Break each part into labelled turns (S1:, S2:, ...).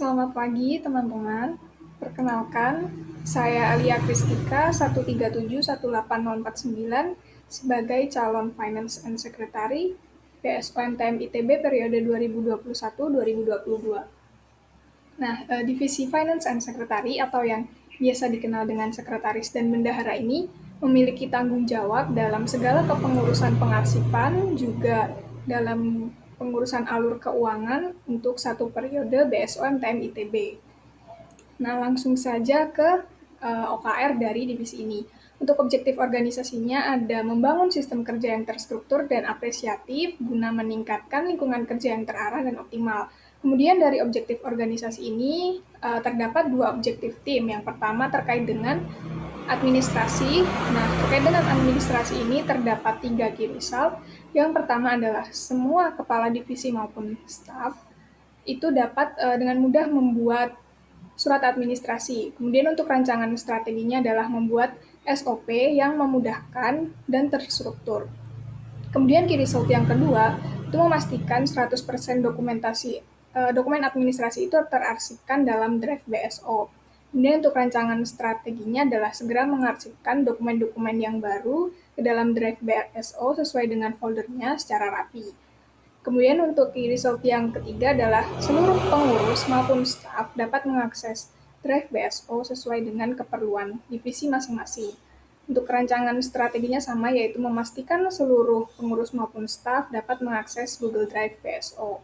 S1: Selamat pagi teman-teman. Perkenalkan, saya Alia Kristika 1371849 sebagai calon Finance and Secretary BSOMTM ITB periode 2021-2022. Nah, Divisi Finance and Secretary atau yang biasa dikenal dengan sekretaris dan bendahara ini memiliki tanggung jawab dalam segala kepengurusan pengarsipan, juga dalam pengurusan alur keuangan untuk satu periode BSOMTM ITB. Nah, langsung saja ke OKR dari divisi ini. Untuk objektif organisasinya ada membangun sistem kerja yang terstruktur dan apresiatif guna meningkatkan lingkungan kerja yang terarah dan optimal. Kemudian dari objektif organisasi ini terdapat dua objektif tim. Yang pertama terkait dengan administrasi. Nah, terkait dengan administrasi ini terdapat 3 key result. Yang pertama adalah semua kepala divisi maupun staf itu dapat dengan mudah membuat surat administrasi. Kemudian untuk rancangan strateginya adalah membuat SOP yang memudahkan dan terstruktur. Kemudian key result yang kedua itu memastikan 100% dokumen administrasi itu terarsipkan dalam drive BSO. Kemudian untuk rancangan strateginya adalah segera mengarsipkan dokumen-dokumen yang baru ke dalam drive BSO sesuai dengan foldernya secara rapi. Kemudian untuk key result yang ketiga adalah seluruh pengurus maupun staf dapat mengakses drive BSO sesuai dengan keperluan divisi masing-masing. Untuk rancangan strateginya sama, yaitu memastikan seluruh pengurus maupun staf dapat mengakses Google Drive BSO.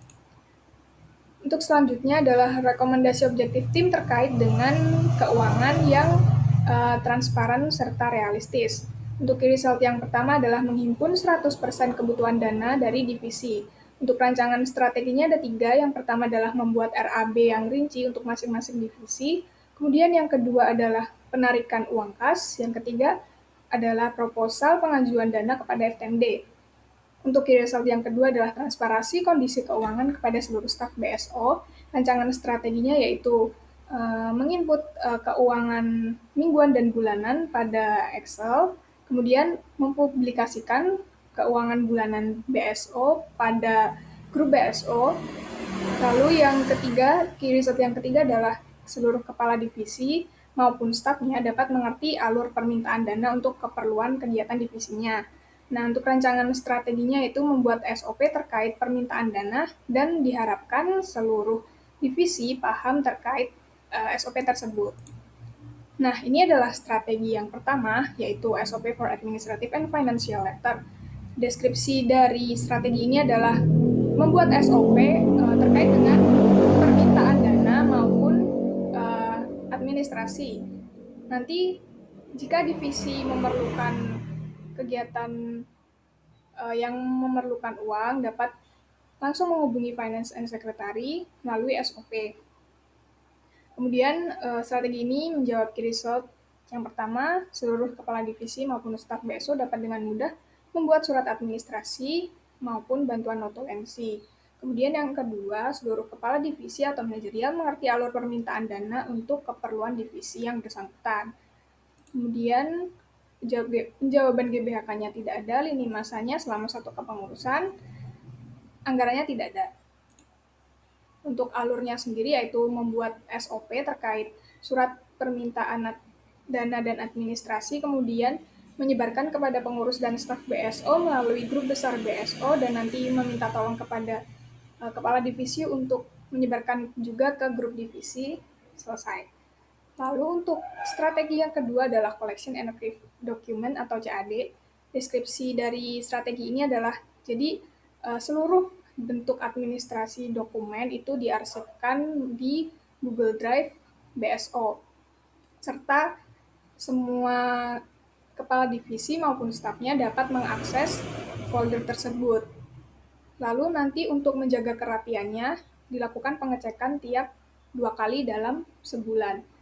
S1: Untuk selanjutnya adalah rekomendasi objektif tim terkait dengan keuangan yang transparan serta realistis. Untuk key result yang pertama adalah menghimpun 100% kebutuhan dana dari divisi. Untuk rancangan strateginya ada 3. Yang pertama adalah membuat RAB yang rinci untuk masing-masing divisi. Kemudian yang kedua adalah penarikan uang kas. Yang ketiga adalah proposal pengajuan dana kepada FTMD. Untuk key result yang kedua adalah transparansi kondisi keuangan kepada seluruh staf BSO. Rancangan strateginya yaitu menginput keuangan mingguan dan bulanan pada Excel, kemudian mempublikasikan keuangan bulanan BSO pada grup BSO. Lalu yang ketiga, key result yang ketiga adalah seluruh kepala divisi maupun stafnya dapat mengerti alur permintaan dana untuk keperluan kegiatan divisinya. Nah, untuk rancangan strateginya itu membuat SOP terkait permintaan dana dan diharapkan seluruh divisi paham terkait SOP tersebut. Nah, ini adalah strategi yang pertama, yaitu SOP for Administrative and Financial Letter. Deskripsi dari strategi ini adalah membuat SOP terkait dengan permintaan dana maupun administrasi. Nanti, jika divisi memerlukan kegiatan yang memerlukan uang, dapat langsung menghubungi Finance and Secretary melalui SOP. Kemudian strategi ini menjawab key result yang pertama, seluruh kepala divisi maupun staf BSO dapat dengan mudah membuat surat administrasi maupun bantuan notulensi. Kemudian yang kedua, seluruh kepala divisi atau manajerial mengerti alur permintaan dana untuk keperluan divisi yang bersangkutan. Kemudian jawaban GBHK-nya tidak ada, lini masanya selama satu kepengurusan, anggarannya tidak ada. Untuk alurnya sendiri yaitu membuat SOP terkait surat permintaan dana dan administrasi, kemudian menyebarkan kepada pengurus dan staf BSO melalui grup besar BSO dan nanti meminta tolong kepada kepala divisi untuk menyebarkan juga ke grup divisi, selesai. Lalu untuk strategi yang kedua adalah Collection and Archive Document atau CAD. Deskripsi dari strategi ini adalah, jadi seluruh bentuk administrasi dokumen itu diarsipkan di Google Drive BSO, serta semua kepala divisi maupun stafnya dapat mengakses folder tersebut. Lalu nanti untuk menjaga kerapiannya, dilakukan pengecekan tiap 2 kali dalam sebulan.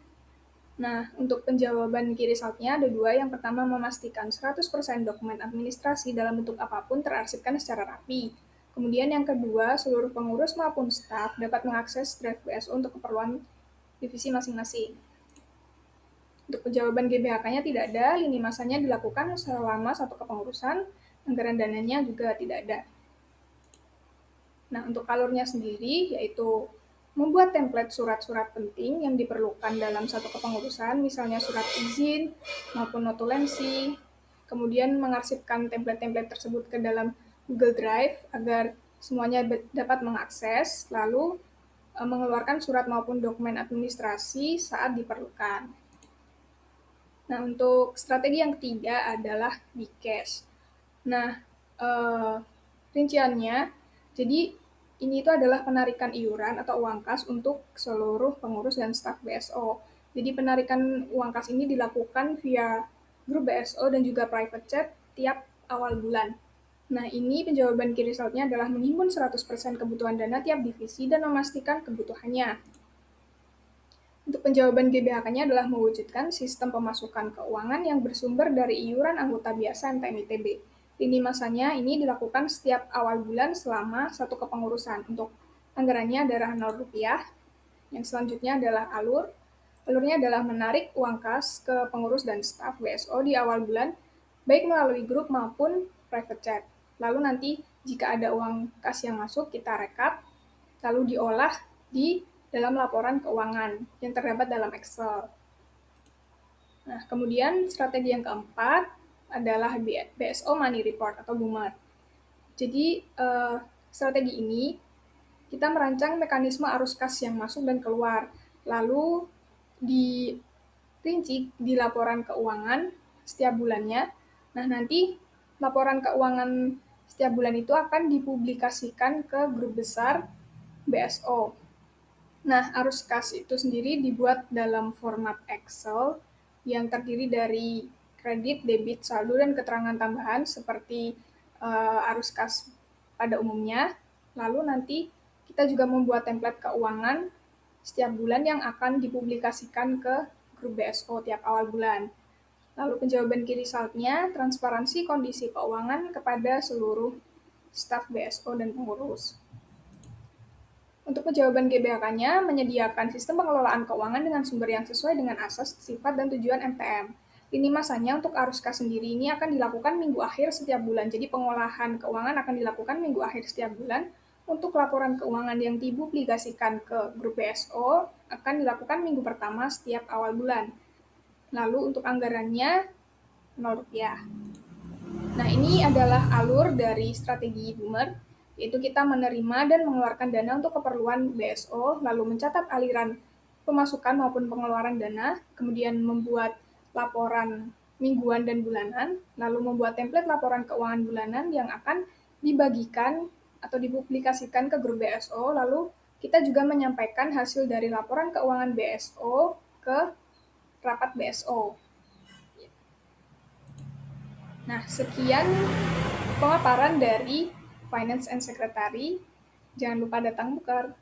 S1: Nah, untuk penjawaban key result-nya ada 2. Yang pertama, memastikan 100% dokumen administrasi dalam bentuk apapun terarsipkan secara rapi. Kemudian yang kedua, seluruh pengurus maupun staf dapat mengakses drive BSO untuk keperluan divisi masing-masing. Untuk penjawaban GBHK-nya tidak ada, lini masanya dilakukan selama satu kepengurusan, anggaran dananya juga tidak ada. Nah, untuk alurnya sendiri, yaitu membuat template surat-surat penting yang diperlukan dalam satu kepengurusan, misalnya surat izin maupun notulensi, kemudian mengarsipkan template-template tersebut ke dalam Google Drive agar semuanya dapat mengakses, lalu mengeluarkan surat maupun dokumen administrasi saat diperlukan. Nah, untuk strategi yang ketiga adalah Bcash. Nah, rinciannya, jadi ini itu adalah penarikan iuran atau uang kas untuk seluruh pengurus dan staf BSO. Jadi penarikan uang kas ini dilakukan via grup BSO dan juga private chat tiap awal bulan. Nah, ini penjawaban key result-nya adalah menghimpun 100% kebutuhan dana tiap divisi dan memastikan kebutuhannya. Untuk penjawaban GBHK-nya adalah mewujudkan sistem pemasukan keuangan yang bersumber dari iuran anggota biasa MTM-ITB. Lini masanya ini dilakukan setiap awal bulan selama satu kepengurusan. Untuk anggarannya adalah Rp0. Yang selanjutnya adalah alur. Alurnya adalah menarik uang kas ke pengurus dan staf BSO di awal bulan, baik melalui grup maupun private chat. Lalu nanti jika ada uang kas yang masuk, kita rekap, lalu diolah di dalam laporan keuangan yang terdapat dalam Excel. Nah, kemudian strategi yang keempat adalah BSO Money Report atau BUMR. Jadi, strategi ini kita merancang mekanisme arus kas yang masuk dan keluar, lalu dirinci di laporan keuangan setiap bulannya. Nah, nanti laporan keuangan setiap bulan itu akan dipublikasikan ke grup besar BSO. Nah, arus kas itu sendiri dibuat dalam format Excel yang terdiri dari kredit, debit, saldo, dan keterangan tambahan seperti arus kas pada umumnya. Lalu nanti kita juga membuat template keuangan setiap bulan yang akan dipublikasikan ke grup BSO tiap awal bulan. Lalu penjawaban key result-nya, transparansi kondisi keuangan kepada seluruh staf BSO dan pengurus. Untuk penjawaban GBHK-nya, menyediakan sistem pengelolaan keuangan dengan sumber yang sesuai dengan asas, sifat, dan tujuan MTM. Lini masanya untuk arus kas sendiri ini akan dilakukan minggu akhir setiap bulan. Jadi pengolahan keuangan akan dilakukan minggu akhir setiap bulan. Untuk laporan keuangan yang dipublikasikan ke grup BSO akan dilakukan minggu pertama setiap awal bulan. Lalu untuk anggarannya Rp0. Nah, ini adalah alur dari strategi BUMR, yaitu kita menerima dan mengeluarkan dana untuk keperluan BSO, lalu mencatat aliran pemasukan maupun pengeluaran dana, kemudian membuat laporan mingguan dan bulanan, lalu membuat template laporan keuangan bulanan yang akan dibagikan atau dipublikasikan ke grup BSO, lalu kita juga menyampaikan hasil dari laporan keuangan BSO ke rapat BSO. Nah, sekian pemaparan dari Finance and Secretary. Jangan lupa datang buker.